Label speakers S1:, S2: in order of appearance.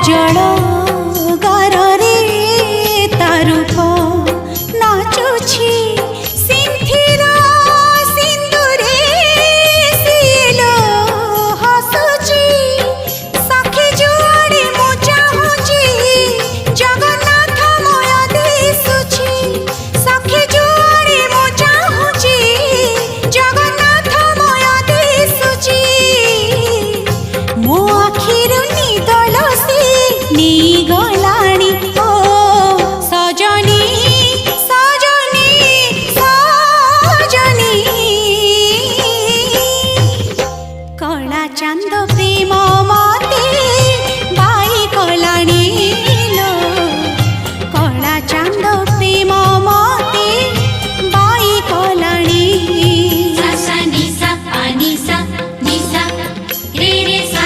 S1: जल गारे तारूप नाचुछि सिंथिर सिंदूरे सिलो हसुछि सखी जुआड़े मु चाहुछि जगन्नाथ मय दिसुछि सखी जुआड़े मु चाहुछि जगन्नाथ मय दिसुछि मो आखिरु निदल से नी गलाणी ओ सजनी सजनी सजनी कला चांद प्रेम